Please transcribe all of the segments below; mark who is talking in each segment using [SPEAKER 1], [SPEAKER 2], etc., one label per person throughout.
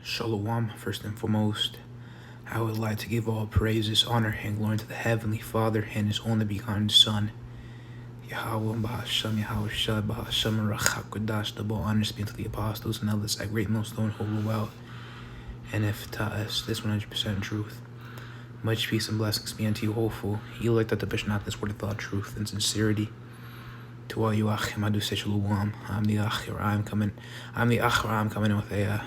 [SPEAKER 1] Shalom, first and foremost. I would like to give all praises, honor, and glory to the Heavenly Father and His only begotten Son, Yahweh Bahasham, Yahweh Shah Bahasham, Rachakodash, double honors be to the apostles and others that great millstone hold well, and if to us, this 100% truth. Much peace and blessings be unto you, hopeful. You elect that the bishop not this word of thought, truth, and sincerity. To all you Achim, I do say Shalom. I'm the Achir, I'm coming in with a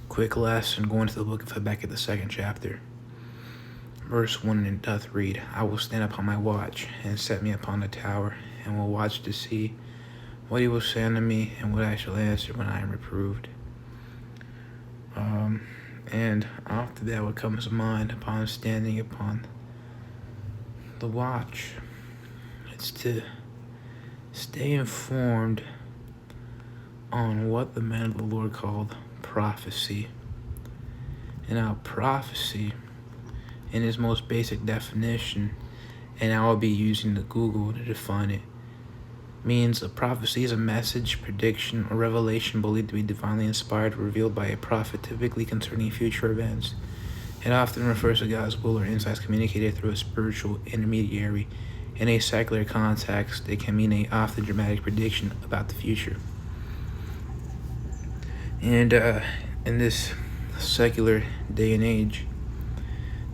[SPEAKER 1] quick lesson going to the book of Habakkuk, the second chapter. Verse 1 and doth read, I will stand upon my watch and set me upon the tower, and will watch to see what he will say unto me, and what I shall answer when I am reproved. And after that, what comes to mind upon standing upon the watch, it's to stay informed on what the man of the Lord called prophecy. And now prophecy, in its most basic definition, and I will be using the Google to define it, means a prophecy is a message, prediction, or revelation believed to be divinely inspired or revealed by a prophet, typically concerning future events. It often refers to God's will or insights communicated through a spiritual intermediary. In a secular context, it can mean a often dramatic prediction about the future. And in this secular day and age,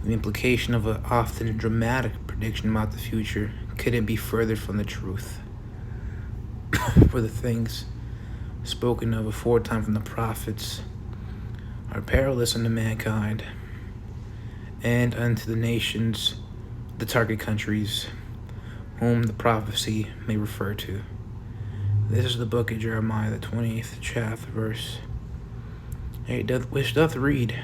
[SPEAKER 1] the implication of an often dramatic prediction about the future couldn't be further from the truth. For the things spoken of aforetime from the prophets are perilous unto mankind and unto the nations, the target countries, whom the prophecy may refer to. This is the book of Jeremiah, the 28th chapter, verse 8, which doth read,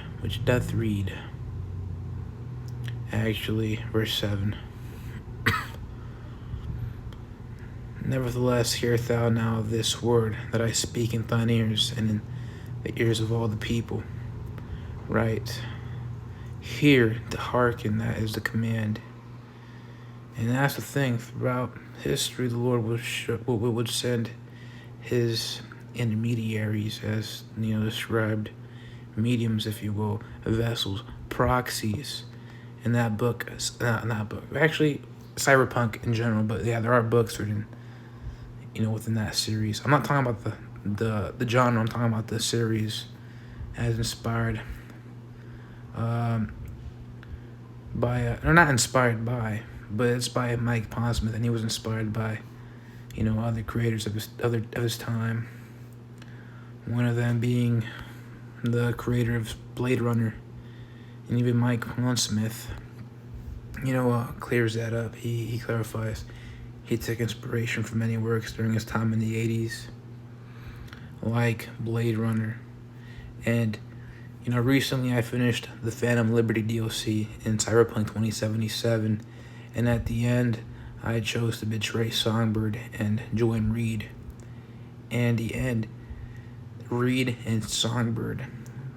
[SPEAKER 1] actually, verse 7. Nevertheless, hearest thou now this word that I speak in thine ears, and in the ears of all the people. Right. Hear, to hearken, that is the command. And that's the thing. Throughout history, the Lord would send his intermediaries, as described, mediums, if you will, vessels, proxies. In that book, actually, cyberpunk in general, but yeah, there are books written within that series. I'm not talking about the genre, I'm talking about the series as inspired by, or not inspired by, but it's by Mike Pondsmith, and he was inspired by, other creators of his time. One of them being the creator of Blade Runner, and even Mike Pondsmith, clears that up. He clarifies. He took inspiration from many works during his time in the 80s, like Blade Runner. And, recently I finished the Phantom Liberty DLC in Cyberpunk 2077, and at the end, I chose to betray Songbird and join Reed. And the end, Reed and Songbird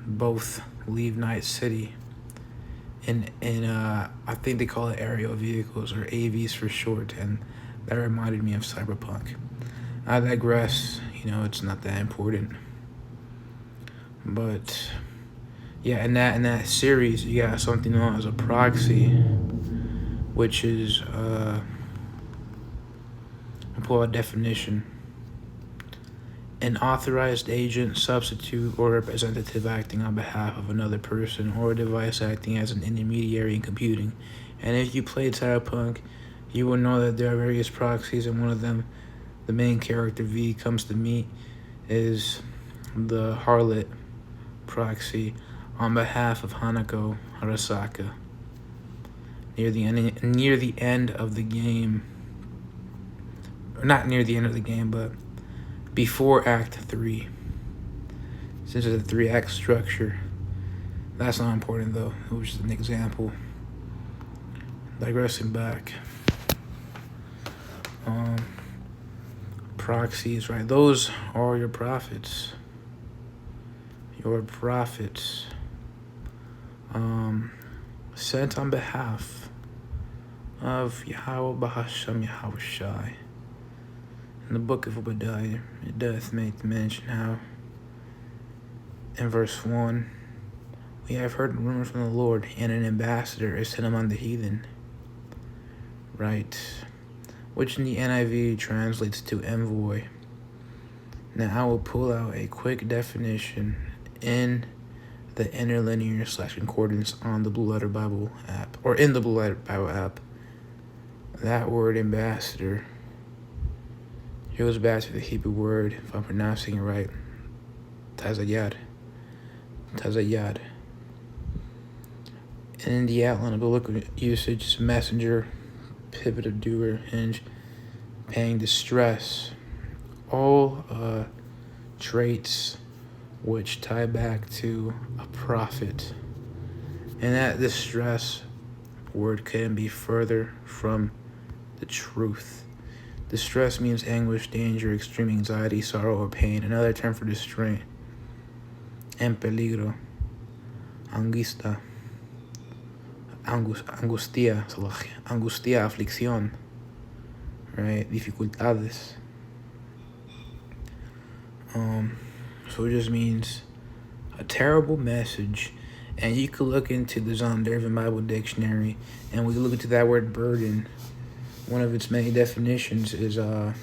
[SPEAKER 1] both leave Night City. And I think they call it aerial vehicles, or AVs for short, and that reminded me of Cyberpunk. I digress, it's not that important. But yeah, in that series, you got something known as a proxy, which is I'll pull a definition: an authorized agent, substitute, or representative acting on behalf of another person, or a device acting as an intermediary in computing. And if you played Cyberpunk, you will know that there are various proxies, and one of them, the main character V comes to meet, is the Harlot proxy on behalf of Hanako Arasaka. Near the end of the game, or not near the end of the game, but before Act 3. Since it's a 3-act structure, that's not important though. It was just an example. Digressing back. Proxies, right? Those are your prophets. Sent on behalf of Yahweh Bahasham, Yahweh Shai. In the book of Obadiah, it doth make mention how in verse 1, we have heard rumors from the Lord, and an ambassador is sent among the heathen. Right? Which in the NIV translates to envoy. Now I will pull out a quick definition in the interlinear / concordance on the Blue Letter Bible app, or in the Blue Letter Bible app. That word ambassador, it goes back to the Hebrew word, if I'm pronouncing it right, tazayad. And in the outline of biblical usage, it's messenger, pivotal doer, hinge, paying distress. All traits which tie back to a prophet. And that distress word couldn't be further from the truth. Distress means anguish, danger, extreme anxiety, sorrow, or pain. Another term for distress, en peligro, angustia, aflicción, right? Dificultades. So it just means a terrible message. And you could look into the Zondervan Bible Dictionary, and we look into that word burden. One of its many definitions is, a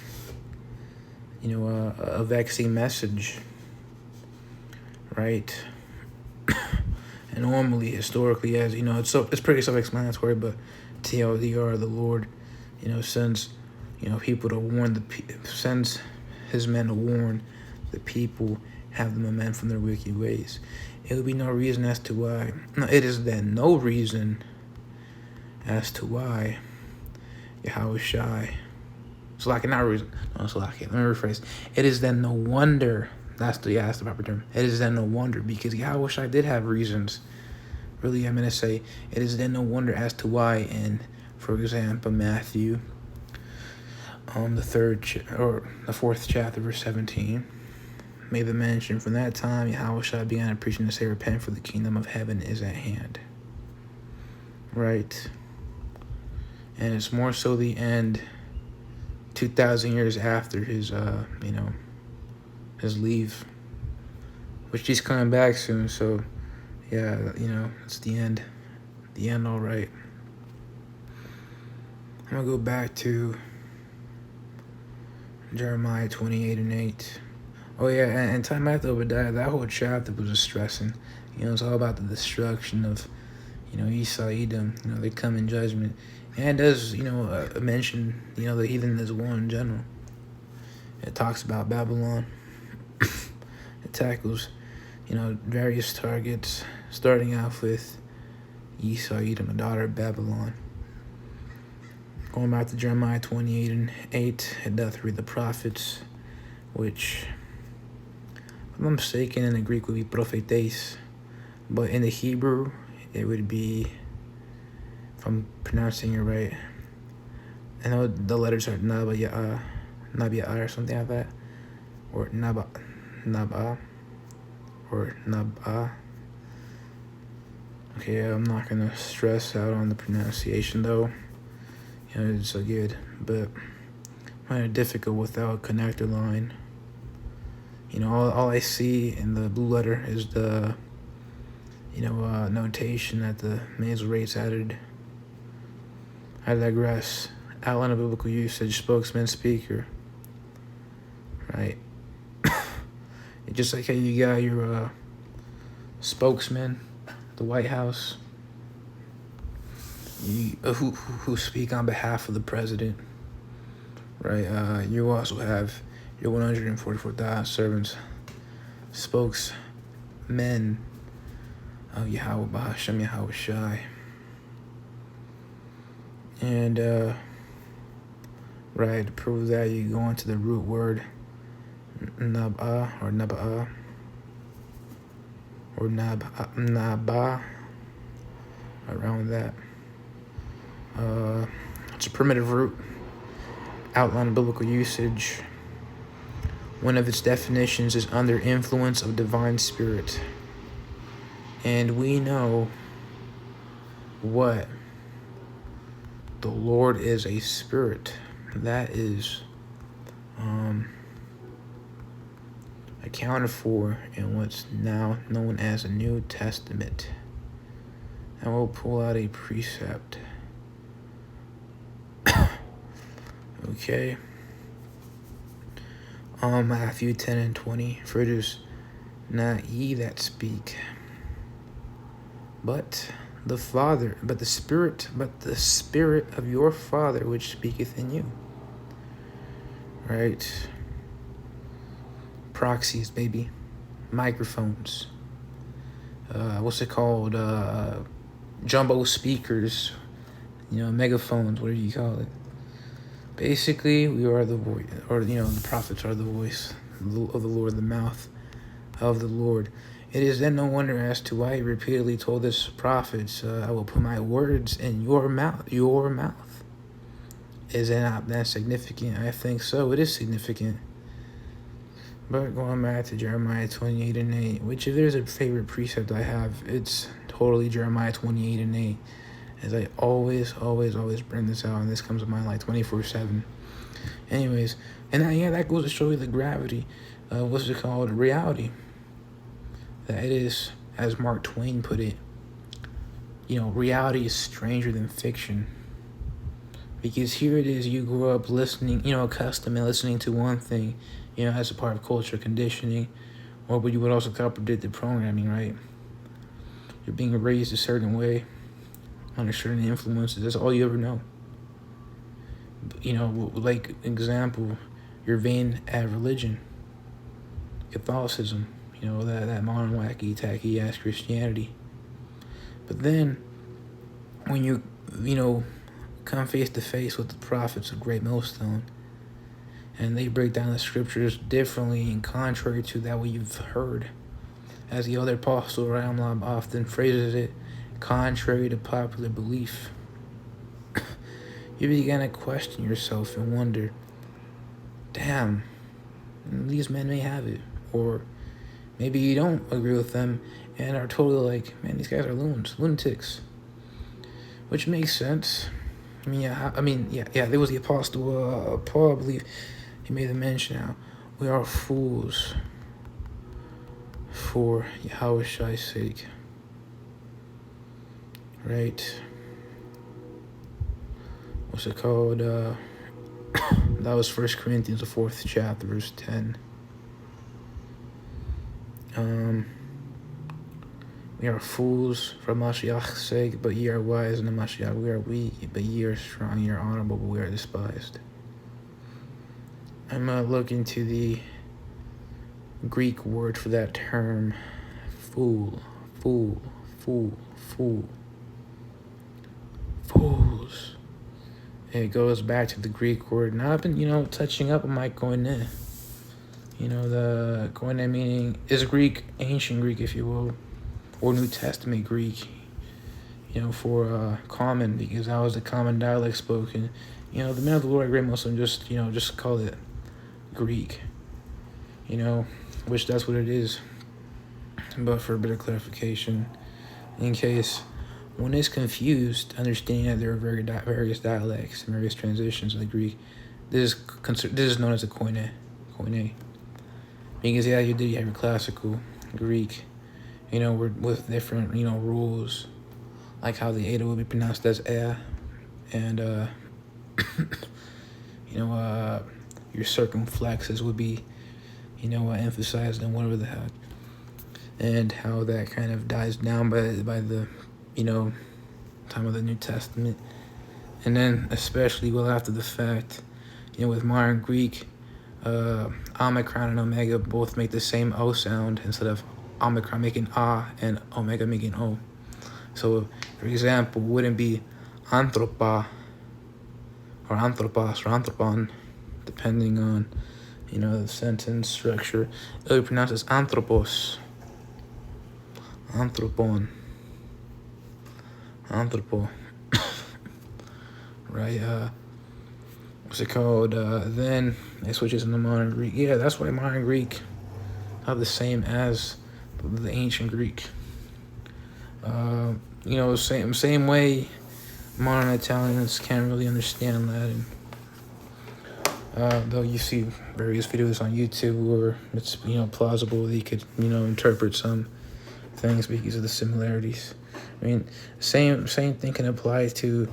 [SPEAKER 1] vexing message, right? And normally, historically, as you know, it's pretty self-explanatory. But TLDR, the Lord, sends, people to warn sends His men to warn the people, have them amend from their wicked ways. It would be no reason as to why. No, it is then no reason as to why Yahushai. Let me rephrase. It is then no wonder. That's the proper term. It is then no wonder, because Yahushai did have reasons. Really, I'm gonna say it is then no wonder as to why. In, for example, Matthew, the fourth chapter, verse 17. Made the mention, from that time Yahushua began preaching to say, repent, for the kingdom of heaven is at hand. Right? And it's more so the end, 2,000 years after his, his leave, which he's coming back soon. So, yeah, it's the end. The end, all right. I'm going to go back to Jeremiah 28:8. Oh, yeah, and time after Obadiah, that whole chapter was just stressing. It's all about the destruction of, Esau, Edom. They come in judgment. And it does, mention, the heathen as one in general. It talks about Babylon. It tackles, various targets, starting off with Esau, Edom, the daughter of Babylon. Going back to Jeremiah 28:8, it doth read the prophets, which, if I'm not mistaken, in the Greek would be prophetes, but in the Hebrew it would be, if I'm pronouncing it right, I know the letters are Naba'ah or something like that, or Nab'ah, or Nab'ah. Okay, I'm not gonna stress out on the pronunciation though. It's so good, but kind of difficult without a connector line. All I see in the blue letter is the, notation that the nasal rates added. I digress. Outline of biblical usage, spokesman, speaker. Right? It's just like how you got your spokesman, the White House, who speak on behalf of the president. Right? You also have your 144,000 servants, spokesmen of Yahweh Bahashem Yahushai. And, right, to prove that, you go into the root word, Nab'ah, or Naba'ah, or Nabah, around that. It's a primitive root. Outline of biblical usage. One of its definitions is under influence of divine spirit. And we know what? The Lord is a spirit. That is accounted for in what's now known as the New Testament. And we'll pull out a precept. Okay. Matthew 10:20. For it is not ye that speak, but the Spirit of your Father which speaketh in you. Right? Proxies, baby. Microphones. What's it called? Jumbo speakers. Megaphones, whatever you call it. Basically, we are the voice, or the prophets are the voice of the Lord, the mouth of the Lord. It is then no wonder as to why he repeatedly told his prophets, I will put my words in your mouth. Your mouth. Is it not that significant? I think so. It is significant. But going back to Jeremiah 28:8, which if there's a favorite precept I have, it's totally Jeremiah 28:8. As I always bring this out, and this comes to mind like 24/7. Anyways, and that goes to show you the gravity of what's it called, reality. That it is, as Mark Twain put it, reality is stranger than fiction. Because here it is, you grew up listening, accustomed to listening to one thing, as a part of culture conditioning, or but you would also call predictive programming, right? You're being raised a certain way, under certain influences. That's all you ever know. Like example, your vein at religion, Catholicism, that modern wacky tacky ass Christianity. But then when you come face to face with the prophets of Great Millstone, and they break down the scriptures differently and contrary to that what you've heard, as the other apostle Ramlab often phrases it, contrary to popular belief, you begin to question yourself and wonder, damn, these men may have it. Or maybe you don't agree with them and are totally like, man, these guys are lunatics. Which makes sense. Yeah, there was the apostle Paul, I believe he made the mention now. We are fools for Yahweh's sake. Right? What's it called? That was 1 Corinthians, the 4th chapter, verse 10. We are fools for Mashiach's sake, but ye are wise in the Mashiach. We are weak, but ye are strong. Ye are honorable, but we are despised. I'm going to look into the Greek word for that term. Fool. Fools. It goes back to the Greek word. Now I've been, touching up on my koine. The koine meaning is Greek, ancient Greek, if you will, or New Testament Greek, for common, because that was the common dialect spoken. The men of the Lord, Great Muslim, just call it Greek, which that's what it is. But for a bit of clarification, in case one is confused, understanding that there are various dialects and various transitions of the Greek, this is known as a koine. Because you have your classical Greek, with different, rules, like how the eta would be pronounced as ea, and your circumflexes would be, emphasized and whatever the heck, and how that kind of dies down by the, time of the New Testament, and then especially well after the fact, with modern Greek, omicron and omega both make the same O sound instead of omicron making A and omega making O. So, for example, wouldn't be anthropa or anthropos or anthropon, depending on, the sentence structure. It would be pronounced as anthropos, anthropon, anthropo. Right? What's it called? Then it switches into modern Greek. Yeah, that's why modern Greek have the same as the ancient Greek. Same way modern Italians can't really understand Latin. Though you see various videos on YouTube where it's plausible that you could interpret some things because of the similarities. I mean, same thing can apply to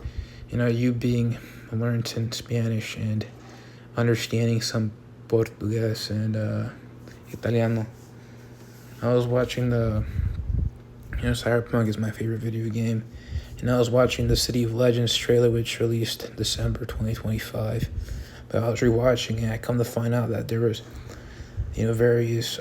[SPEAKER 1] you being learned in Spanish and understanding some Portuguese and Italiano. I was watching Cyberpunk is my favorite video game, and I was watching the City of Legends trailer, which released December 2025. But I was rewatching it. I come to find out that there was, various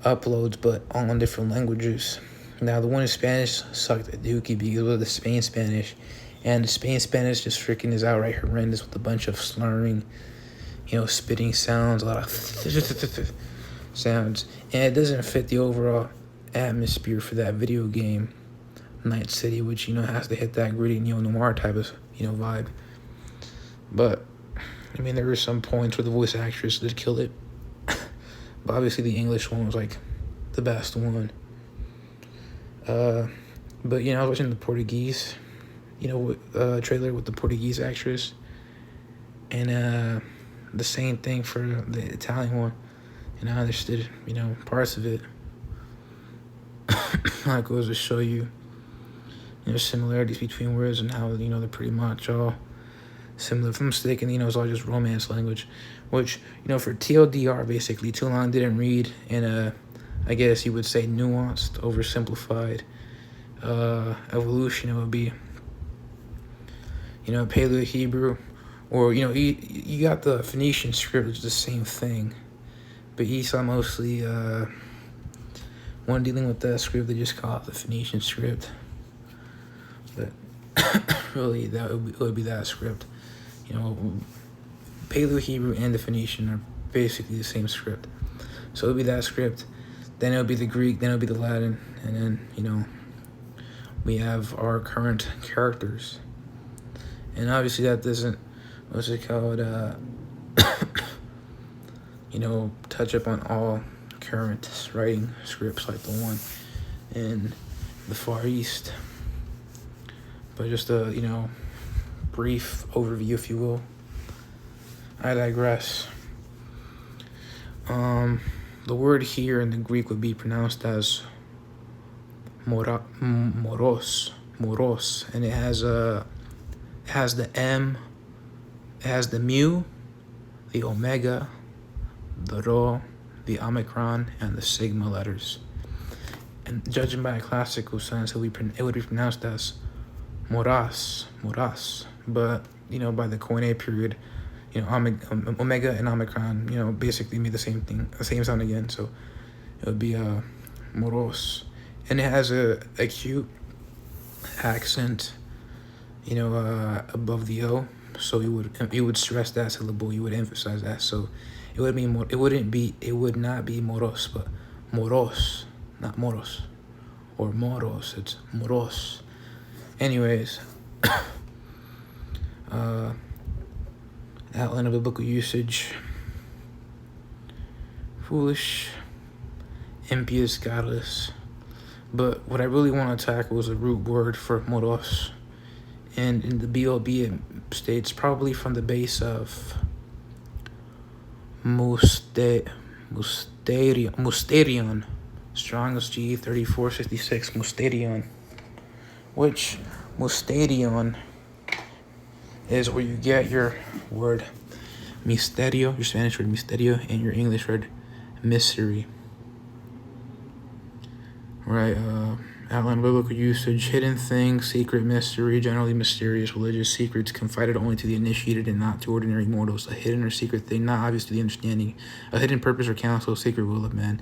[SPEAKER 1] uploads, but all in different languages. Now, the one in Spanish sucked a dookie because of the Spain Spanish, and the Spain Spanish just freaking is outright horrendous with a bunch of slurring, spitting sounds, a lot of sounds, and it doesn't fit the overall atmosphere for that video game, Night City, which has to hit that gritty neo-noir type of vibe. But I mean, there were some points where the voice actress did kill it, but obviously the English one was like the best one. But I was watching the Portuguese trailer with the Portuguese actress, and the same thing for the Italian one, and I understood parts of it. That goes to show you similarities between words and how they're pretty much all similar. If I'm mistaken, it's all just Romance language, which for TLDR, basically too long didn't read, and I guess you would say nuanced, oversimplified evolution. It would be Paleo Hebrew, or you got the Phoenician script, which is the same thing, but Esau mostly when dealing with that script, they just call it the Phoenician script. But really, it would be that script. Paleo Hebrew and the Phoenician are basically the same script. So it would be that script. Then it would be the Greek. Then it would be the Latin. And then we have our current characters. And obviously that doesn't touch up on all current writing scripts like the one in the Far East. But just a brief overview, if you will. I digress. The word here in the Greek would be pronounced as moros, and it has the M, it has the mu, the omega, the rho, the omicron, and the sigma letters. And judging by a classical sense, it would be pronounced as moras. But by the Koine period, omega and omicron, basically mean the same thing, the same sound again. So it would be moros, and it has a acute accent, above the O. So you would stress that syllable. You would emphasize that. So it would not be moros, but moros, not moros, or moros. It's moros. Anyways, outline of biblical usage: foolish, impious, godless. But what I really want to tackle is a root word for moros, and in the BOB it states probably from the base of musterion, strongest G 3466 musterion, which musterion is where you get your word misterio, your Spanish word misterio, and your English word mystery. Right, outline biblical usage: hidden thing, secret, mystery, generally mysterious, religious secrets confided only to the initiated and not to ordinary mortals. A hidden or secret thing, not obvious to the understanding. A hidden purpose or counsel, secret will of man.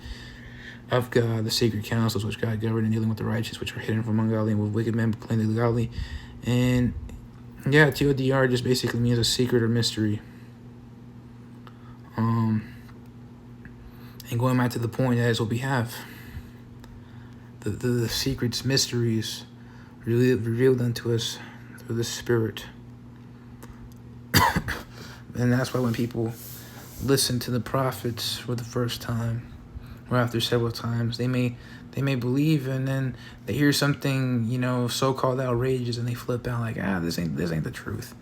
[SPEAKER 1] Of God, the sacred counsels which God governed in dealing with the righteous, which are hidden from ungodly and with wicked men, but plainly godly. And yeah, TLDR just basically means a secret or mystery. And going back to the point, that is what we have. The secrets, mysteries revealed unto us through the Spirit. And that's why when people listen to the prophets for the first time, or after several times, they may believe, and then they hear something, so-called outrageous, and they flip out like, this ain't the truth.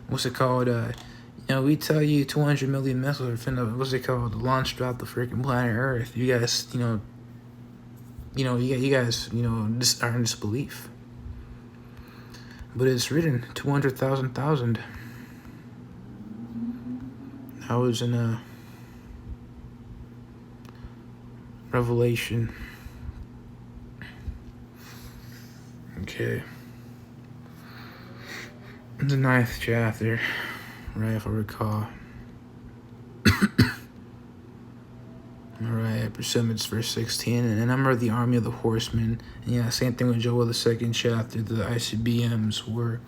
[SPEAKER 1] What's it called? We tell you 200 million missiles are finna, what's it called, launch throughout the freaking planet Earth. You guys, you guys, just are in disbelief. But it's written 200,000. I was in a Revelation. Okay. The 9th chapter, right, if I recall. Alright, Persimmons, verse 16. And a number of the army of the horsemen. And yeah, same thing with Joel, the 2nd chapter. The ICBMs were,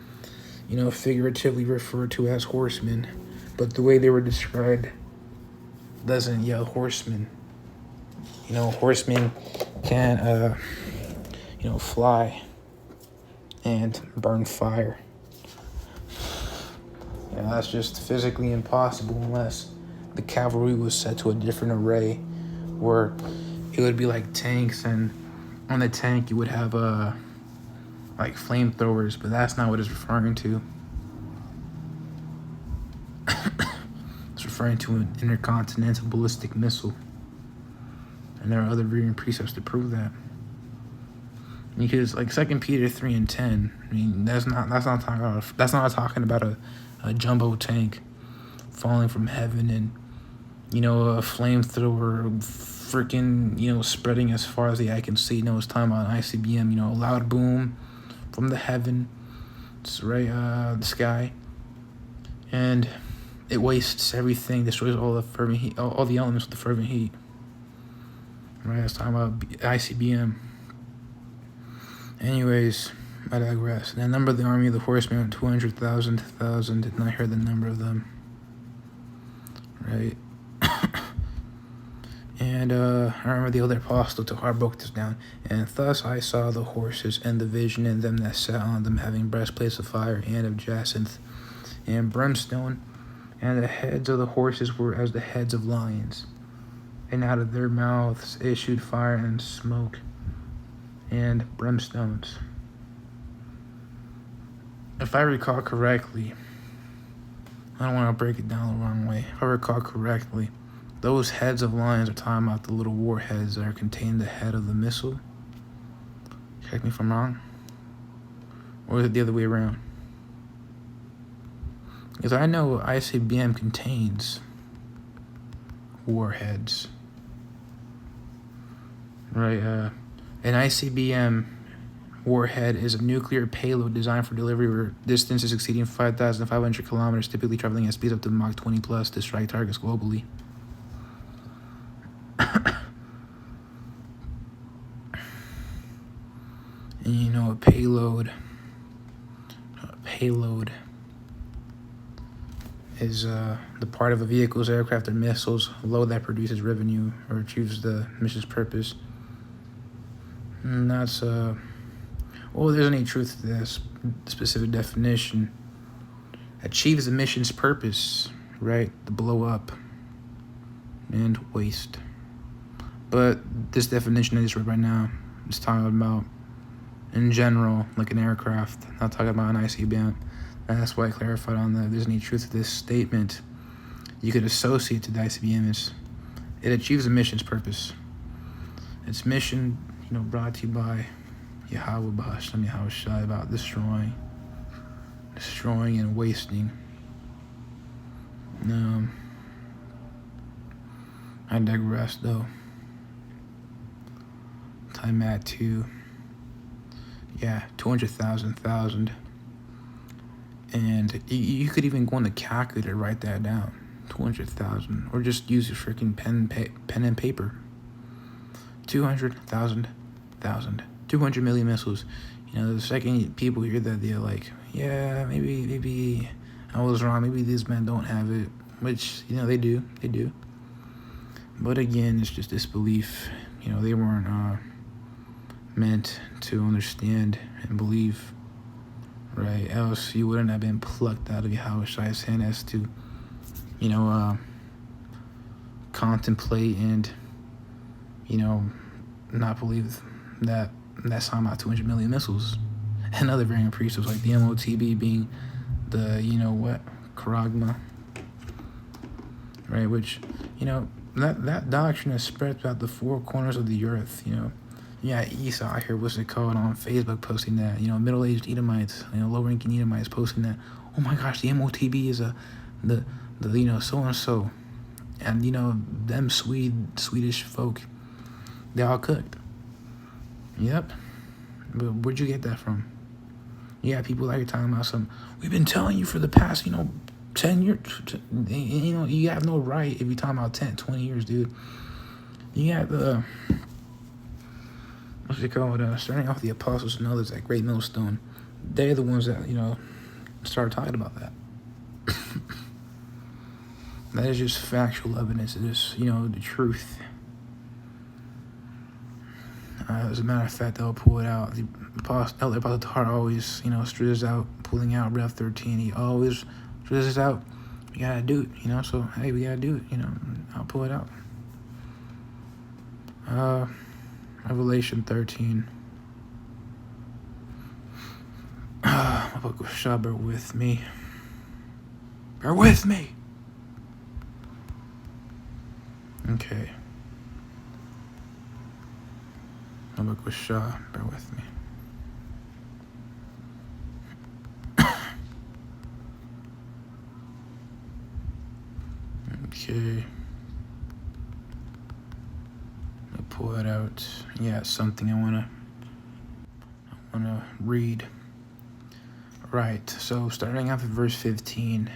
[SPEAKER 1] figuratively referred to as horsemen. But the way they were described doesn't yell horsemen. Horsemen can, fly and burn fire. That's just physically impossible unless the cavalry was set to a different array where it would be like tanks, and on the tank you would have like flamethrowers, but that's not what it's referring to. It's referring to an intercontinental ballistic missile. And there are other reading precepts to prove that. Because like 2 Peter 3:10, I mean that's not talking about a jumbo tank falling from heaven and a flamethrower freaking spreading as far as the eye can see. It's talking about an ICBM, a loud boom from the heaven, it's right the sky, and it wastes everything, destroys all the fervent heat, all the elements with the fervent heat. Right, it's talking about ICBM. Anyways, I digress. And the number of the army of the horsemen went 200,000, and I heard the number of them. Right. And I remember the other apostle to I broke this down. And thus I saw the horses and the vision, and them that sat on them having breastplates of fire and of jacinth and brimstone, and the heads of the horses were as the heads of lions, and out of their mouths issued fire and smoke and brimstones. If I recall correctly, I don't want to break it down the wrong way. If I recall correctly, those heads of lions are talking about the little warheads that are contained in the head of the missile. Correct me if I'm wrong. Or is it the other way around? Because I know ICBM contains warheads. Right, an ICBM warhead is a nuclear payload designed for delivery where distances exceeding 5,500 kilometers, typically traveling at speeds up to Mach 20 plus to strike targets globally. And a payload is the part of a vehicle's aircraft or missiles load that produces revenue or achieves the mission's purpose. And that's there's any truth to this specific definition. Achieves the mission's purpose, right? To blow up and waste. But this definition I just read right now is talking about in general, like an aircraft, not talking about an ICBM. And that's why I clarified on that. If there's any truth to this statement, you could associate to the ICBM is it achieves the mission's purpose. Its mission, brought to you by Yahweh Bahasham Yahweh Shai, about destroying and wasting. I digress though. Time at 200,000. And you could even go on the calculator, write that down, 200,000, or just use your freaking pen and paper. 200,000, 200 million missiles. The second people hear that, they're like, yeah, maybe I was wrong. Maybe these men don't have it, which they do. But again, it's just disbelief. They weren't meant to understand and believe. Right, else you wouldn't have been plucked out of Yahweh Shai's hand as to, contemplate and, not believe that that's talking about 200 million missiles. And other variant precepts like the MOTB being the, Karagma, right? Which, that doctrine is spread throughout the four corners of the earth. Yeah, Esau out here, what's it called, on Facebook posting that. Middle-aged Edomites, low-ranking Edomites posting that. Oh my gosh, the MOTB is the so and so, and them Swedish folk, they all cooked. Yep, but where'd you get that from? Yeah, people like talking about we've been telling you for the past 10 years. You have no right if you're talking about 10, 20 years, dude. You got the what's it called? Starting off the apostles and others at Great Millstone. They're the ones that started talking about that. That is just factual evidence. It is the truth. As a matter of fact, they'll pull it out. The Elder Apostle Tahar always stresses out pulling out Rev 13. He always stresses out. We gotta do it. So hey, we gotta do it. I'll pull it out. Revelation 13. Habakkuk, bear with me. Bear with me. Okay. Habakkuk, bear with me. Okay. I'll pull it out. Yeah, it's something I wanna read. Right. So starting off at verse 15.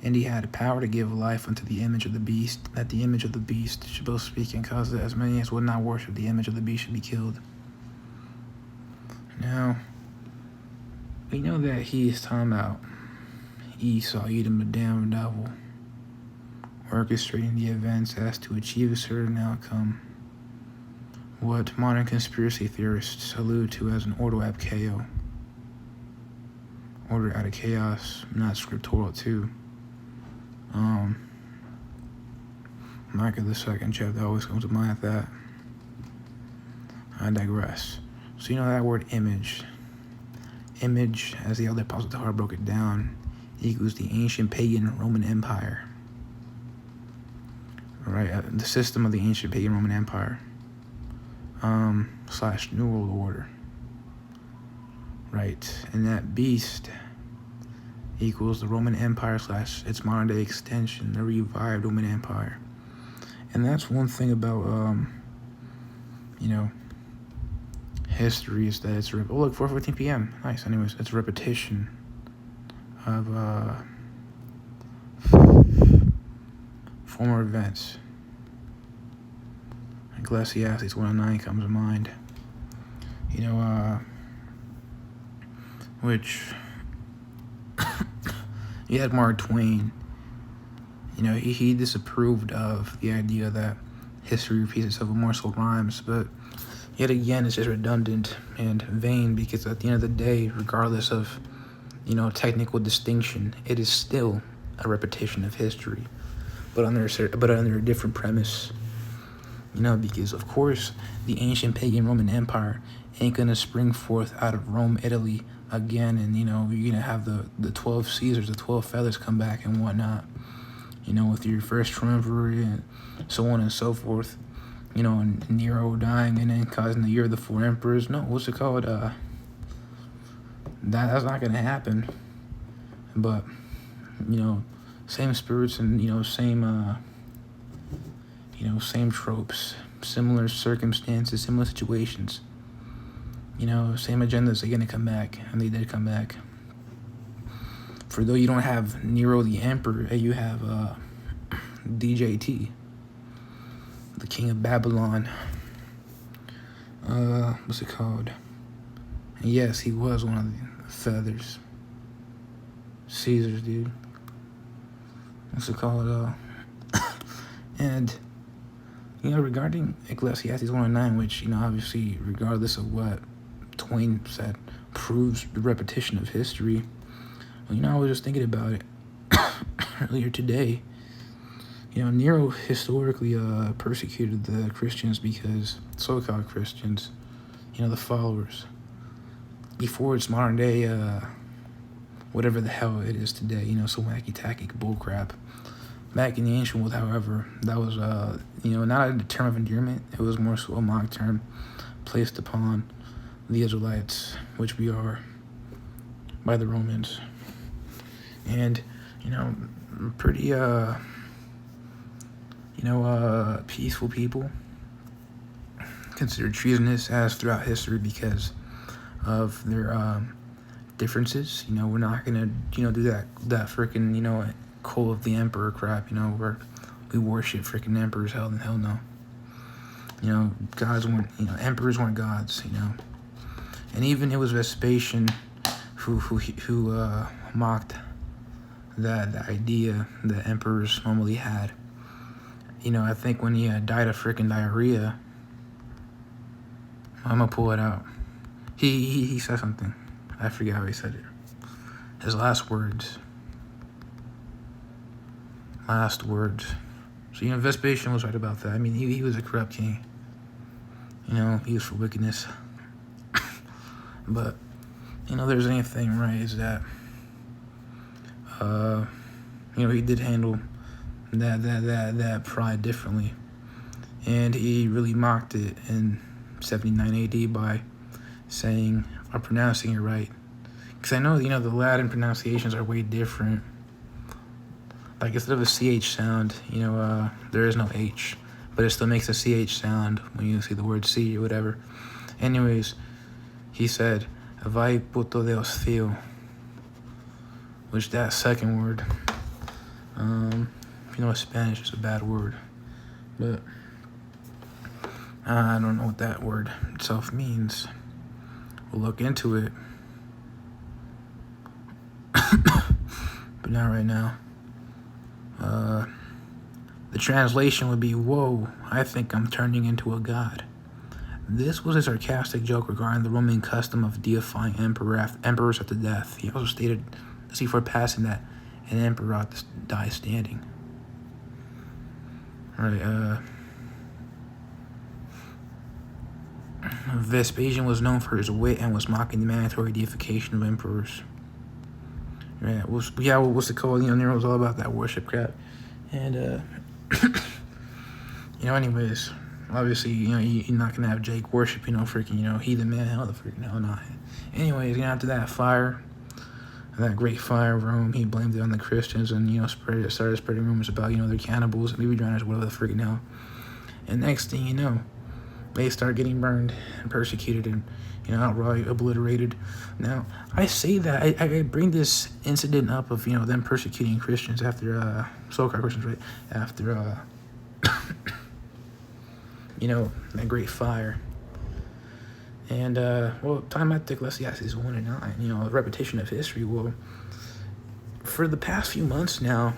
[SPEAKER 1] And he had power to give life unto the image of the beast, that the image of the beast should both speak and cause that as many as would not worship the image of the beast should be killed. Now, we know that he is talking about Esau, Edom, the damn devil, orchestrating the events as to achieve a certain outcome. What modern conspiracy theorists allude to as an ordo ab chaos. Order out of chaos, not scriptural too. Micah the 2nd chapter always comes to mind that. I digress. So that word image. Image, as the Elder Apostle Tahar broke it down, equals the ancient pagan Roman Empire. Right, the system of the ancient pagan Roman Empire. / New World Order. Right, and that beast equals the Roman Empire / its modern day extension, the revived Roman Empire. And that's one thing about history, is that it's 4:15 p.m. Nice. Anyways, it's a repetition of former events. Ecclesiastes 1:9 comes to mind. Which you had Mark Twain. He disapproved of the idea that history repeats itself with morsel rhymes, but yet again, it's just redundant and vain, because at the end of the day, regardless of technical distinction, it is still a repetition of history, but under a different premise. Because of course the ancient pagan Roman Empire ain't gonna spring forth out of Rome, Italy again, and you're gonna have the 12 Caesars, the 12 feathers come back and whatnot, with your first triumvirate and so on and so forth, and Nero dying and then causing the year of the 4 emperors. No, what's it called? That's not gonna happen. But same spirits and same tropes, similar circumstances, similar situations. Same agendas are gonna come back, and they did come back. For though you don't have Nero the Emperor, you have DJT, the King of Babylon. What's it called? And yes, he was one of the feathers. Caesars, dude. What's it called? And regarding Ecclesiastes 1:9, which obviously, regardless of what Twain said, proves the repetition of history. I was just thinking about it earlier today. Nero historically persecuted the Christians, because so-called Christians, the followers, before its modern day, whatever the hell it is today, some wacky-tacky bullcrap. Back in the ancient world, however, that was not a term of endearment. It was more so a mock term placed upon the Israelites, which we are by the Romans, and pretty peaceful people, considered treasonous as throughout history because of their differences. We're not gonna do that freaking cult of the emperor crap. Where we worship freaking emperors. Hell no. Gods weren't emperors weren't gods. And even it was Vespasian who mocked that idea that emperors normally had. I think when he died of freaking diarrhea, I'm gonna pull it out. He said something. I forget how he said it. His last words. So Vespasian was right about that. I mean, he was a corrupt king. He was for wickedness. But there's anything right is that he did handle that pride differently, and he really mocked it in 79 AD by saying, I'm pronouncing it right, because I know the Latin pronunciations are way different. Like instead of a CH sound, there is no H, but it still makes a CH sound when you see the word C or whatever. Anyways, he said, Vai puto Deus fio, which that second word, Spanish is a bad word, but I don't know what that word itself means. We'll look into it, but not right now. The translation would be, whoa, I think I'm turning into a god. This was a sarcastic joke regarding the Roman custom of deifying emperors after death. He also stated, before passing, that an emperor ought to die standing. Alright, Vespasian was known for his wit and was mocking the mandatory deification of emperors. Right, what's it called? Nero was all about that worship crap. And, anyways, obviously, you're not going to have Jake worship, heathen man, hell the freaking hell not. Anyways, after that fire, that great fire of Rome, he blamed it on the Christians and, started spreading rumors about, they're cannibals, baby drowners, whatever the freaking hell. And next thing you know, they start getting burned and persecuted and, outright obliterated. Now, I say that, I bring this incident up of, them persecuting Christians after, so-called Christians, right? After, that great fire. And, time at Ecclesiastes 1 and 9, a repetition of history. Well, for the past few months now,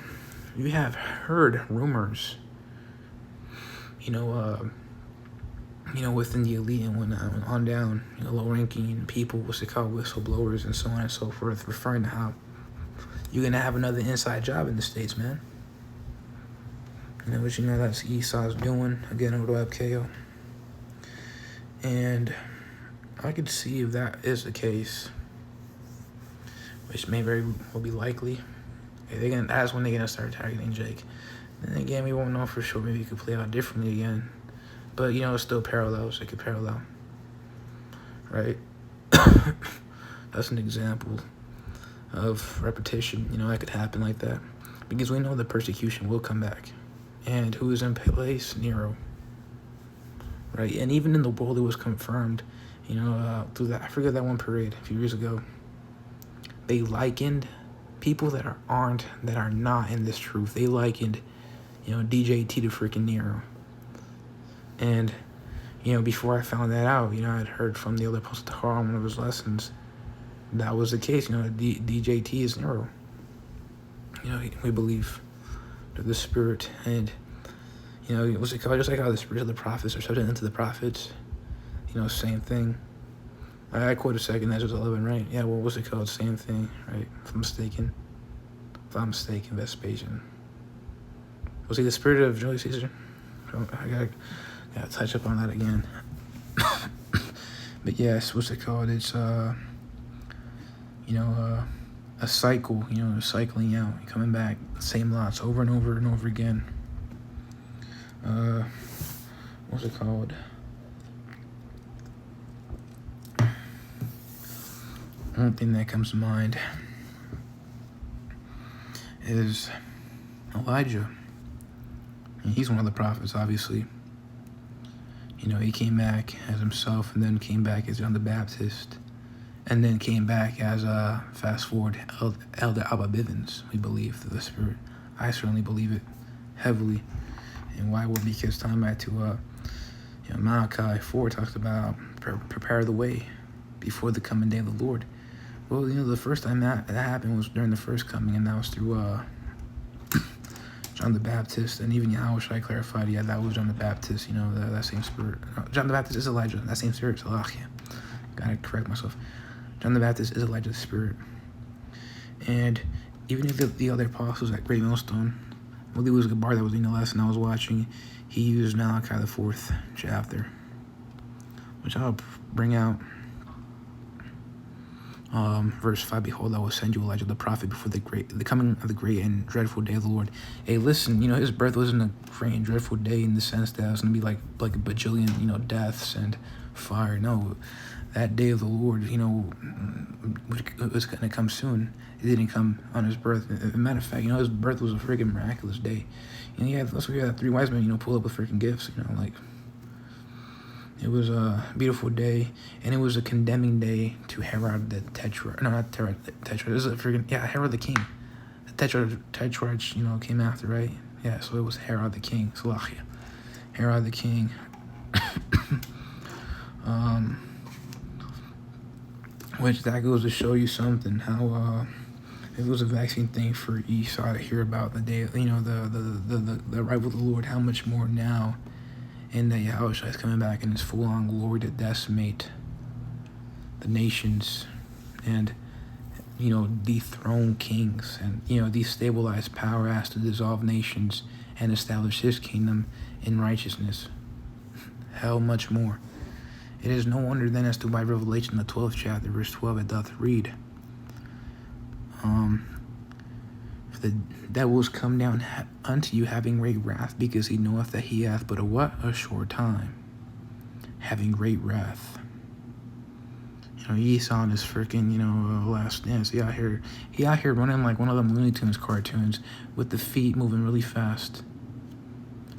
[SPEAKER 1] you have heard rumors, within the elite and whatnot, on down, low-ranking people, whistleblowers, and so on and so forth, referring to how you're going to have another inside job in the States, man. But that's Esau's doing, again, over to KO. And I could see if that is the case, which may very well be likely. That's when they're gonna start targeting Jake. And again, we won't know for sure. Maybe it could play out differently again, but it's still parallels. It could parallel, right? That's an example of repetition. That could happen like that, because we know the persecution will come back, and who is in place? Nero. Right, and even in the world, it was confirmed, through that, I forget that one parade a few years ago, they likened people that are not in this truth. They likened, DJT to freaking Nero. And, before I found that out, I'd heard from the other Apostle Tahar on one of his lessons, that was the case. DJT is Nero. We believe that the spirit and, what's it called? Just like how the spirits of the prophets are subject into the prophets. Same thing. I quoted 2 Ezra 11, right? Yeah, well, what's it called? Same thing, right? If I'm mistaken, Vespasian. Was he the spirit of Julius Caesar? I gotta touch up on that again. But yes, what's it called? It's, a cycle, cycling out, coming back, same lots over and over and over again. What's it called? One thing that comes to mind is Elijah. He's one of the prophets, obviously. He came back as himself, and then came back as John the Baptist, and then came back as, fast forward, Elder Abba Bivens, we believe, through the Spirit. I certainly believe it heavily. And why? Well, because time back to Malachi 4 talks about prepare the way before the coming day of the Lord. Well, the first time that happened was during the first coming, and that was through John the Baptist, and even Yahushua clarified, that was John the Baptist, that same spirit. John the Baptist is Elijah, that same spirit, so gotta correct myself. John the Baptist is Elijah's spirit. And even if the other apostles at Great Millstone, I believe it was Gabar that was in the lesson I was watching, he used Malachi the 4th chapter, which I'll bring out. Verse 5, behold, I will send you Elijah the prophet before the coming of the great and dreadful day of the Lord. Hey, listen, his birth wasn't a great and dreadful day in the sense that it was going to be like a bajillion, deaths and fire. No, that day of the Lord, it was going to come soon. It didn't come on his birth. As a matter of fact, his birth was a freaking miraculous day. And that's why we had 3 wise men, pull up with freaking gifts, It was a beautiful day, and it was a condemning day to Herod the Tetrarch. No, not Herod the Tetrarch. This is a freaking, Herod the king. The Tetrarch, came after, right? Yeah, so it was Herod the king. Salachia. Herod the king. Which that goes to show you something, how if it was a vaccine thing for Esau to hear about the day, the arrival of the Lord, how much more now. And that Yahushua is coming back in his full-on glory to decimate the nations and, dethrone kings and, destabilize power, as to dissolve nations and establish his kingdom in righteousness. How much more. It is no wonder then as to why Revelation, the 12th chapter, verse 12, it doth read, for the devil is come down unto you having great wrath, because he knoweth that he hath but a short time. Having great wrath. Esau on his freaking, last dance. He out here running like one of them Looney Tunes cartoons with the feet moving really fast.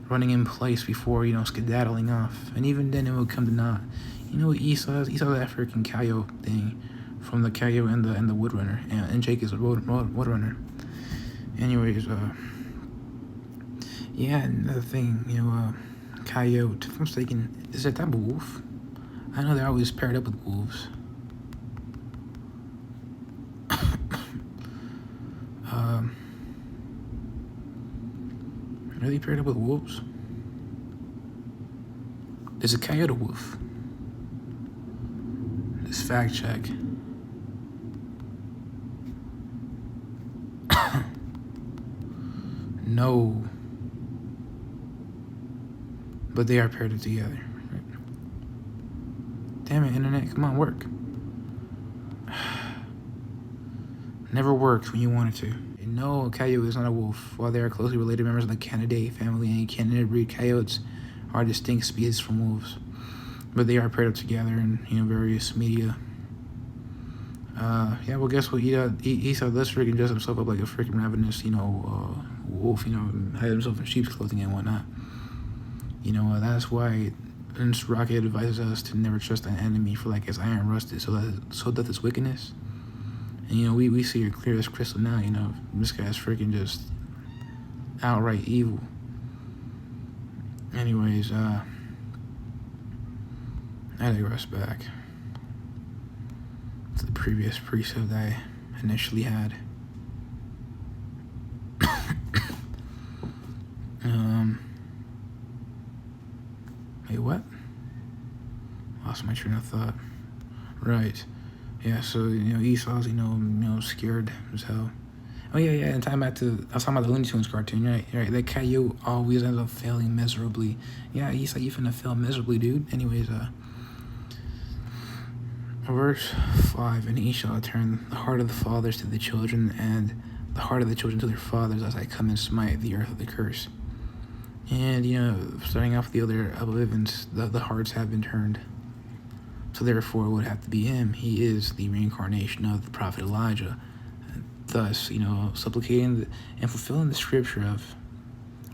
[SPEAKER 1] Running in place before, skedaddling off. And even then it would come to naught. Esau is? Esau's that freaking coyote thing from the coyote and the woodrunner. And Jake is a woodrunner. Anyways, another thing, coyote, if I'm mistaken, is that type of wolf? I know they're always paired up with wolves. Are they paired up with wolves? Is a coyote a wolf? Let's fact check. No. But they are paired up together. Right? Damn it, internet, come on, work. Never works when you want it to. And no, a coyote is not a wolf. While they are closely related members of the Canidae family and Canid breed, coyotes are distinct species from wolves. But they are paired up together in, various media. Well, guess what? Esau does freaking dress himself up like a freaking ravenous, wolf, and hide himself in sheep's clothing and whatnot. That's why Rocket advises us to never trust an enemy, for like as iron rusted, so doth his wickedness. And we see it clear as crystal now. This guy's freaking just outright evil. Anyways, I digress back to the previous precept I initially had. Wait, what? Lost my train of thought. Right. Yeah, so, Esau's, scared as hell. Oh, yeah, and I was talking about the Looney Tunes cartoon, right? That coyote always ends up failing miserably. Yeah, Esau, you finna fail miserably, dude. Anyways, Verse 5, and he shall turn the heart of the fathers to the children, and the heart of the children to their fathers, as I come and smite the earth with the curse. And, starting off with the other events, the hearts have been turned. So therefore, it would have to be him. He is the reincarnation of the prophet Elijah. Thus, supplicating and fulfilling the scripture of,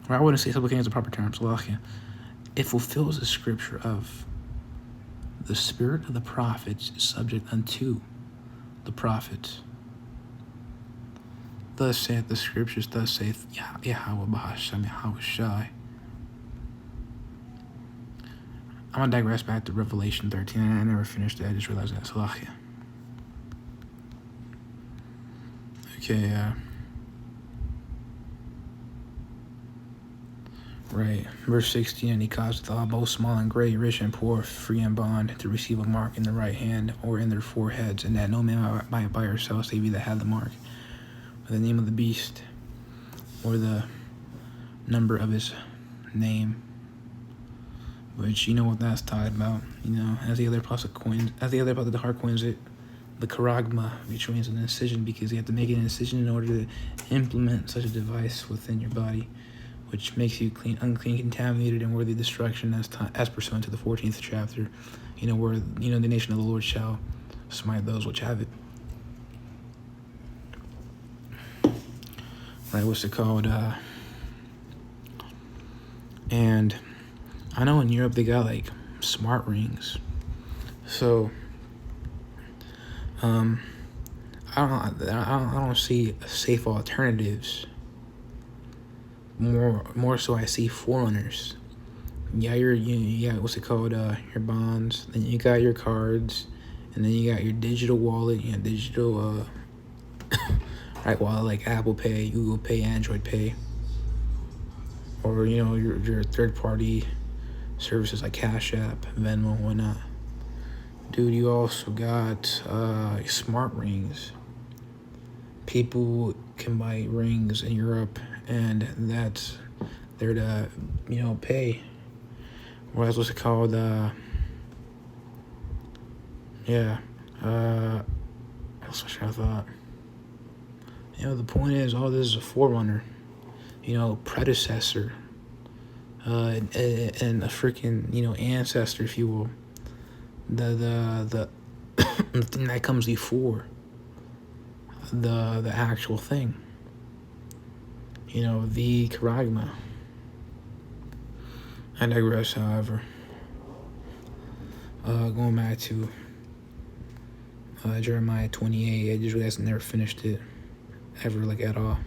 [SPEAKER 1] or I wouldn't say supplicating is the proper term, Salachia. It fulfills the scripture of the spirit of the prophets is subject unto the prophets. Thus saith the scriptures, thus saith Yahweh Bahasham Yahweh Shai. I'm going to digress back to Revelation 13. I never finished it. I just realized that. Salachia. Okay, right. Verse 16, and he causeth all, both small and great, rich and poor, free and bond, to receive a mark in the right hand or in their foreheads, and that no man buy it by herself, save he that had the mark, or the name of the beast, or the number of his name. Which, what that's talking about, as the other apostle coins, the heart coins it, the charagma, which means an incision, because you have to make an incision in order to implement such a device within your body, which makes you unclean, contaminated, and worthy of destruction, as pursuant to the 14th chapter, where, the nation of the Lord shall smite those which have it. Right, what's it called? And I know in Europe they got like smart rings, so I don't see safe alternatives. More so, I see forerunners. Yeah, what's it called? Your bonds. Then you got your cards, and then you got your digital wallet. Digital right wallet like Apple Pay, Google Pay, Android Pay, or your third party services like Cash App, Venmo, whatnot. Dude, you also got smart rings. People can buy rings in Europe, and that's there to pay. What's it called? What's my train of thought? The point is, all this is a forerunner, predecessor, and a freaking ancestor, if you will. The the thing that comes before the actual thing. The charagma. I digress, however. Going back to Jeremiah 28, I just realized I never finished it ever, at all.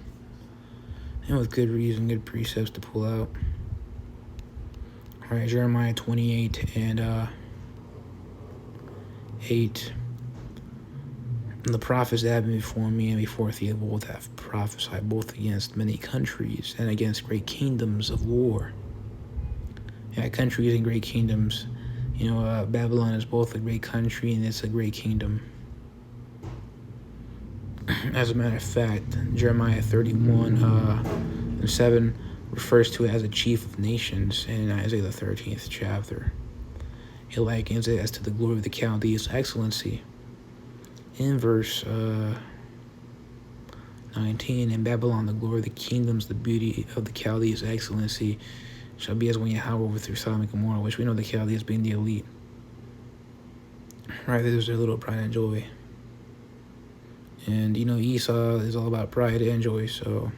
[SPEAKER 1] And with good reason, good precepts to pull out. Alright, Jeremiah 28 and 8. And the prophets that have been before me and before thee of old have prophesied both against many countries and against great kingdoms of war. Yeah, countries and great kingdoms. Babylon is both a great country and it's a great kingdom. As a matter of fact, Jeremiah 31 and 7 refers to it as a chief of nations, and in Isaiah the 13th chapter, it likens it as to the glory of the Chaldees' excellency. In verse 19, in Babylon, the glory of the kingdoms, the beauty of the Chaldees' excellency, shall be as when Yahweh overthrew Sodom and Gomorrah, which we know the Chaldees being the elite. Right, there's their little pride and joy. And, Esau is all about pride and joy, so,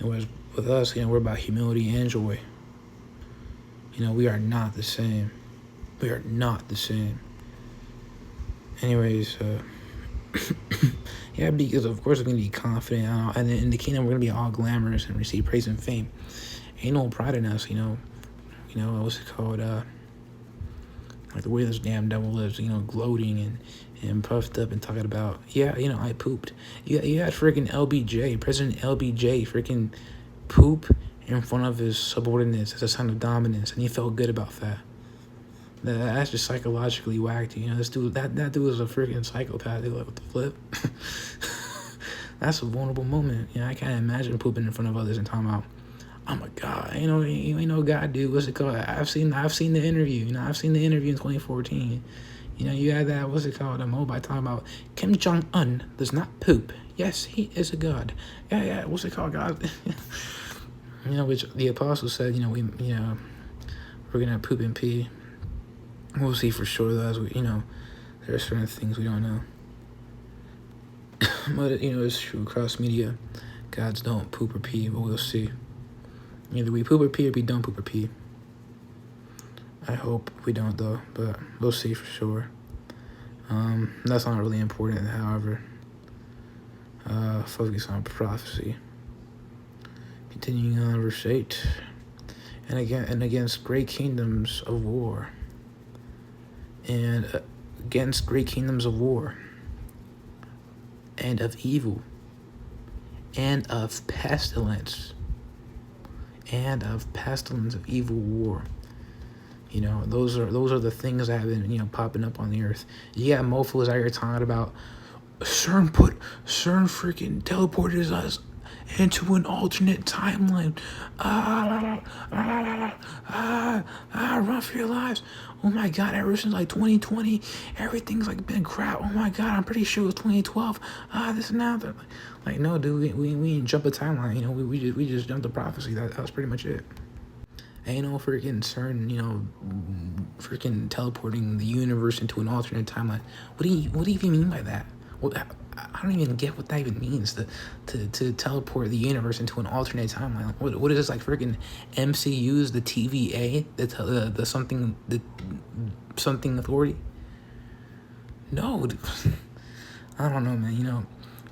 [SPEAKER 1] whereas with us, we're about humility and joy. We are not the same. We are not the same. Anyways, yeah, because of course we're going to be confident, and in the kingdom we're going to be all glamorous and receive praise and fame. Ain't no pride in us, what's it called, like the way this damn devil lives, gloating and puffed up and talking about, I pooped. You had freaking LBJ, President LBJ, freaking poop in front of his subordinates as a sign of dominance, and he felt good about that. That's just psychologically whacked. This dude, that dude is a freaking psychopath. Dude, what the flip? That's a vulnerable moment. I can't imagine pooping in front of others and talking about, oh my God, you ain't no God, dude. What's it called? I've seen the interview. I've seen the interview in 2014. You had that, what's it called, a mobile talking about Kim Jong-un does not poop. Yes, he is a god. Yeah, what's it called, God? Which the apostles said, we're gonna poop and pee. We'll see for sure, though, as we, there are certain things we don't know. But, it's true across media. Gods don't poop or pee, but we'll see. Either we poop or pee or we don't poop or pee. I hope we don't, though, but we'll see for sure. That's not really important, however. Focus on prophecy. Continuing on verse 8. And against great kingdoms of war. And against great kingdoms of war. And of evil. And of pestilence. And of pestilence of evil war. Those are the things that have been, popping up on the earth. You got mofos out here talking about CERN freaking teleported us into an alternate timeline. Run for your lives. Oh my God, ever since like 2020, everything's like been crap. Oh my God, I'm pretty sure it was 2012. This and that. Like, no, dude, we didn't jump a timeline. We just jumped the prophecy. That was pretty much it. Ain't no freaking CERN, freaking teleporting the universe into an alternate timeline. What do you even mean by that? Well, I don't even get what that even means to teleport the universe into an alternate timeline. What is this, like freaking MCU's the TVA, the something authority? No, I don't know, man.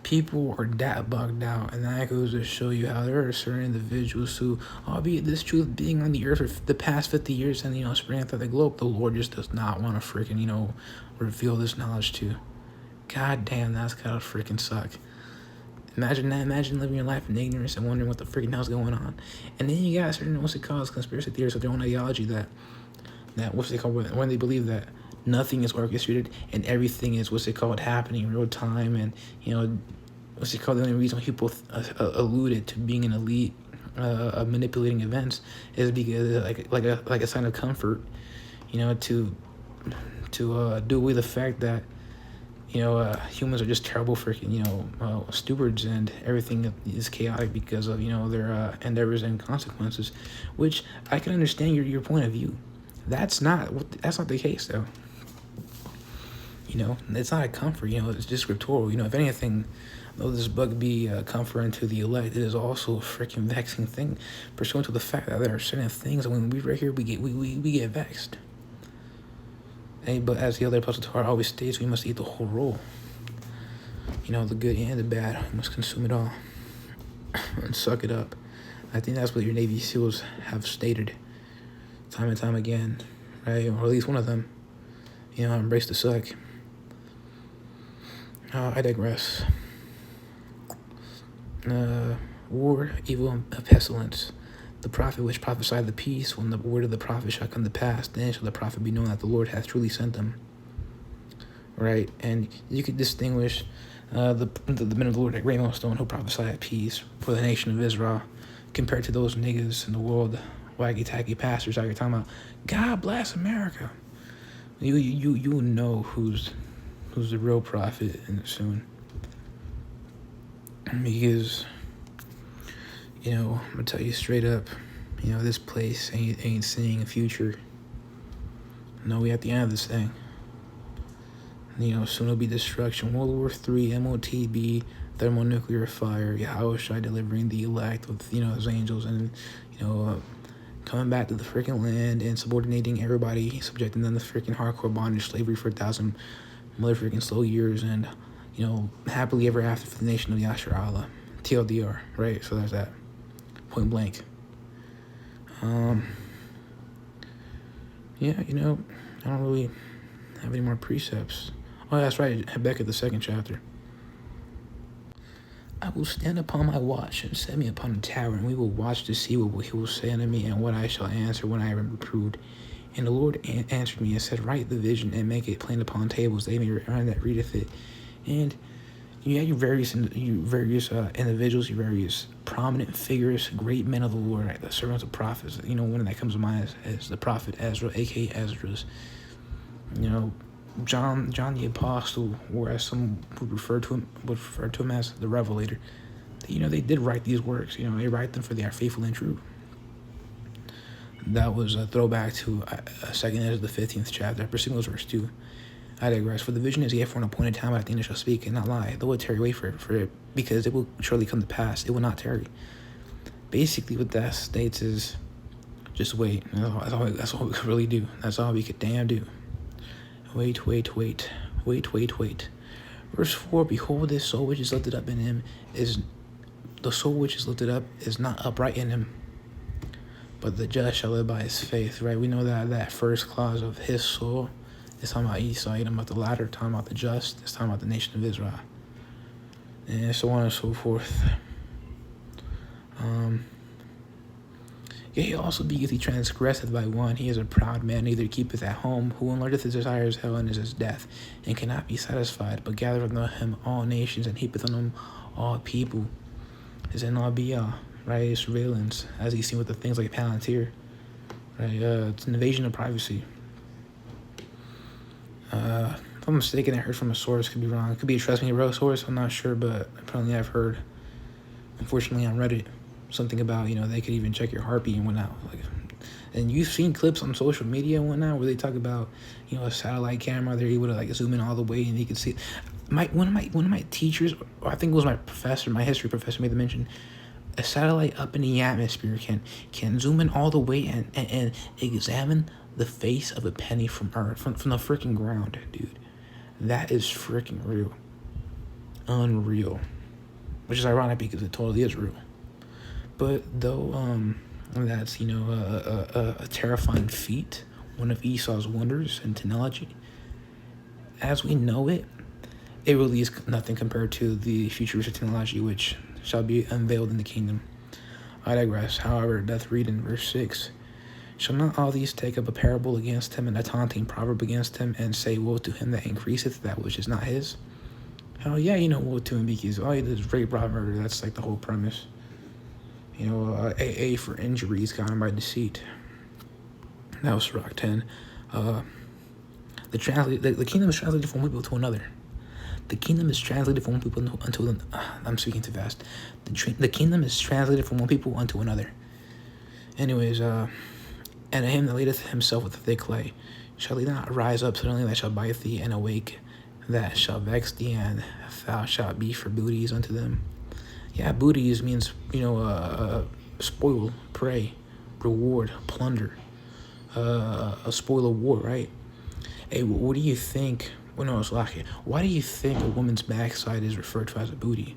[SPEAKER 1] People are that bugged out, and that goes to show you how there are certain individuals who, albeit this truth being on the earth for the past 50 years and, spreading through the globe, the Lord just does not want to freaking, reveal this knowledge to. God damn, that's gotta freaking suck. Imagine that. Imagine living your life in ignorance and wondering what the freaking hell's going on. And then you got certain, conspiracy theorists with their own ideology that when they believe that nothing is orchestrated and everything is, happening in real time. And, the only reason people alluded to being an elite of manipulating events is because like a sign of comfort, to do away with the fact that, humans are just terrible freaking, stewards, and everything is chaotic because of, their endeavors and consequences, which I can understand your point of view. That's not the case, though. It's not a comfort, it's just scriptural. If anything, though this book be a comfort unto the elect, it is also a freaking vexing thing, pursuant to the fact that there are certain things that when we right here, we get vexed. But as the other apostle to always states, we must eat the whole roll. The good and the bad, we must consume it all and suck it up. I think that's what your Navy SEALs have stated time and time again, right? Or at least one of them. Embrace the suck. I digress. War, evil, and pestilence. The prophet which prophesied the peace, when the word of the prophet shall come to pass, then shall the prophet be known that the Lord hath truly sent them. Right? And you could distinguish the men of the Lord like Raymond Stone, who prophesied peace for the nation of Israel, compared to those niggas in the world, waggy-tacky pastors out here talking about, God bless America. You know who's the real prophet and soon. Because, I'm gonna tell you straight up, this place ain't seeing a future. No, we at the end of this thing. Soon it'll be destruction. World War III, MOTB, thermonuclear fire, Yahushua delivering the elect with, his angels, and, coming back to the freaking land and subordinating everybody, subjecting them to freaking hardcore bondage, slavery for 1,000 mother freaking slow years, and, happily ever after for the nation of Yashar Allah. TLDR, right? So there's that. Point blank. Yeah, I don't really have any more precepts. Oh, that's right, Habakkuk, the 2nd chapter. I will stand upon my watch and set me upon a tower, and we will watch to see what he will say unto me, and what I shall answer when I am reproved. And the Lord answered me and said, write the vision and make it plain upon tables, they may run that readeth it. And you have your various individuals, your various prominent figures, great men of the Lord, right? The servants of prophets. One that comes to mind is the prophet Ezra, a.k.a. Ezra's. John the Apostle, or as some would refer to him as the Revelator. They did write these works. They write them for they are faithful and true. That was a throwback to 2nd Ezra, the 15th chapter. Proceeding was verse 2. I digress. For the vision is yet for an appointed time, but at the end it shall speak and not lie. Though it tarry, wait for it, because it will surely come to pass. It will not tarry. Basically, what that states is just wait. That's all we could really do. That's all we could damn do. Wait. Verse 4, behold, this soul which is lifted up in him is the soul which is lifted up is not upright in him, but the just shall live by his faith, right? We know that first clause of his soul is talking about Esau, talking about the latter, talking about the just, it's talking about the nation of Israel, and so on and so forth. Yea, also because he transgresseth by one, he is a proud man, neither keepeth at home, who enlargeth his desires hell and is his death, and cannot be satisfied, but gathereth unto him all nations, and heapeth on him all people. Is in all be right? Surveillance, as you see with the things like Palantir, right? It's an invasion of privacy. If I'm mistaken, I heard from a source, could be wrong. It could be a trust me bro source, I'm not sure, but apparently I've heard, unfortunately on Reddit, something about, they could even check your heartbeat and whatnot. And you've seen clips on social media and whatnot where they talk about, a satellite camera, they're able to zoom in all the way and you can see it. One of my teachers, or I think it was my history professor made the mention, a satellite up in the atmosphere can zoom in all the way and examine the face of a penny from Earth, from the freaking ground, dude. That is freaking real. Unreal. Which is ironic because it totally is real. But though that's, a terrifying feat, one of Esau's wonders in technology, as we know it, it really is nothing compared to the futuristic technology which shall be unveiled in the kingdom. I digress. However, it doth read in verse 6, shall not all these take up a parable against him and a taunting proverb against him, and say, woe to him that increaseth that which is not his? Hell yeah, woe to him because all he did is rape, rob, murder. That's the whole premise. AA for injuries gotten by deceit. That was Rock 10. The kingdom is translated from one people to another. The kingdom is translated from one people unto I'm speaking too fast. The kingdom is translated from one people unto another. Anyways, and to him that leadeth himself with a thick clay, shall he not rise up suddenly that shall bite thee, and awake that shall vex thee, and thou shalt be for booties unto them. Yeah, booties means, spoil, prey, reward, plunder, a spoil of war, right? Hey, what do you think? Well, no, it's like, why do you think a woman's backside is referred to as a booty?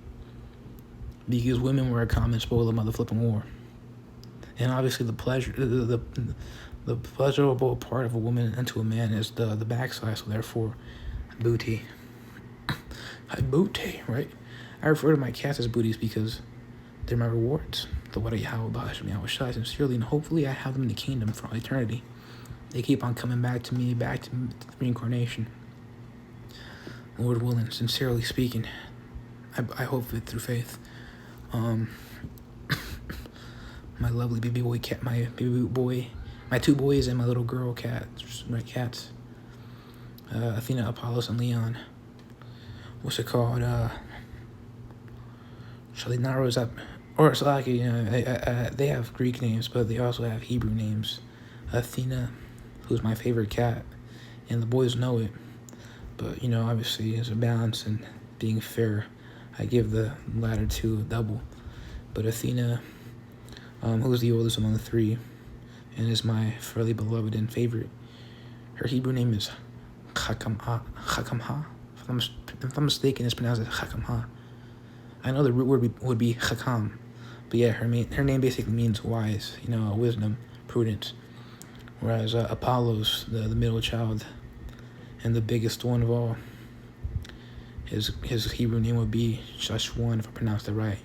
[SPEAKER 1] Because women were a common spoil of mother flipping war. And obviously the pleasurable part of a woman unto a man is the backside, so therefore, booty. Booty, right? I refer to my cats as booties because they're my rewards. The what I was shy sincerely, and hopefully I have them in the kingdom for all eternity. They keep on coming back to me, back to the reincarnation. Lord willing, sincerely speaking, I hope it through faith. My lovely baby boy cat, my two boys and my little girl cat, my cats, Athena, Apollos, and Leon. What's it called? Shall they not rise up? Or it's like, they have Greek names, but they also have Hebrew names. Athena, who's my favorite cat, and the boys know it. But, obviously, as a balance and being fair, I give the latter two a double. But Athena, who's the oldest among the three, and is my fairly beloved and favorite, her Hebrew name is Chakamha. If I'm mistaken, it's pronounced as Chakamha. I know the root word would be Chakam, but yeah, her name basically means wise, wisdom, prudence. Whereas Apollos, the middle child, and the biggest one of all, his Hebrew name would be Shashwan, if I pronounced it right.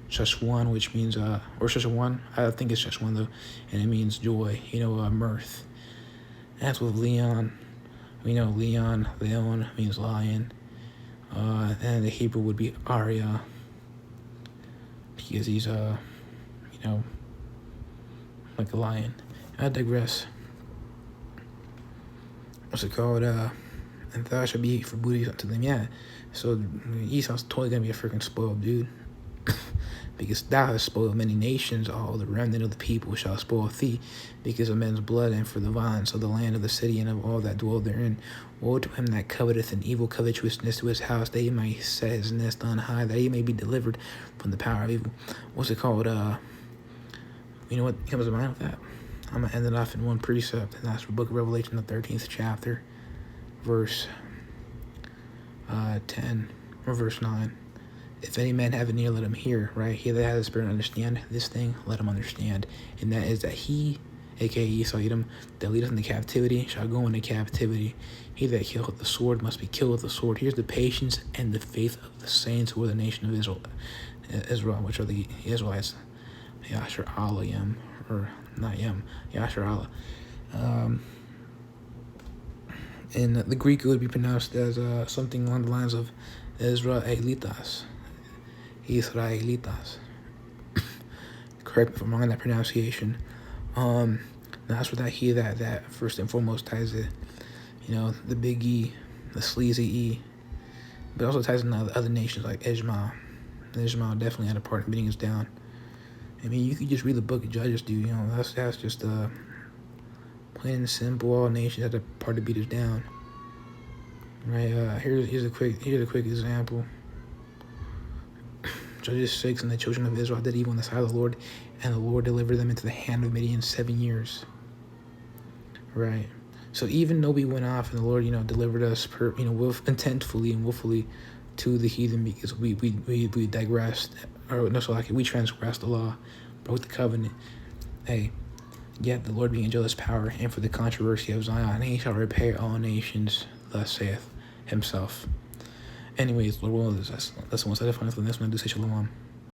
[SPEAKER 1] Shashwan, which means, or Shashwan, I think it's Shashwan though, and it means joy, mirth. That's with Leon. We know Leon means lion. And the Hebrew would be Arya, because he's, like a lion. I digress. What's it called? and thou shalt be for booty unto them. Yeah. So Esau's totally gonna be a freaking spoiled dude. Because thou hast spoiled many nations, all the remnant of the people shall spoil thee, because of men's blood, and for the violence of the land of the city, and of all that dwell therein. Woe to him that coveteth an evil covetousness to his house, that he may set his nest on high, that he may be delivered from the power of evil. What's it called? You know what comes to mind with that? I'm going to end it off in one precept, and that's the book of Revelation, the 13th chapter, verse 10, or verse 9. If any man have an ear, let him hear, right? He that has a spirit to understand this thing, let him understand. And that is that he, aka Esau Edom, that leadeth into captivity, shall go into captivity. He that killeth the sword must be killed with the sword. Here's the patience and the faith of the saints who are the nation of Israel, which are the Israelites. Yasher Allah Yem, or not Yem, Yasher Allah. In the Greek, it would be pronounced as something along the lines of Israelitas. Israelitas. Correct me if I'm wrong in that pronunciation. That's what that he that first and foremost ties it. You know, the big E, the sleazy E, but also ties in other nations like Ishmael. Ishmael definitely had a part in beating us down. I mean, you could just read the book of Judges, dude. You know, that's just plain and simple. All nations had a part to beat us down. Right. Here's a quick example. Judges 6, and the children of Israel did evil in the sight of the Lord, and the Lord delivered them into the hand of Midian 7 years. Right. So even though we went off and the Lord, delivered us intentfully and willfully to the heathen, because we digressed, we transgressed the law, broke the covenant. Hey, yet the Lord being jealous power, and for the controversy of Zion, and he shall repay all nations, thus saith himself. Anyways, Lord willing, that's the one side of the next one. I do say shalom.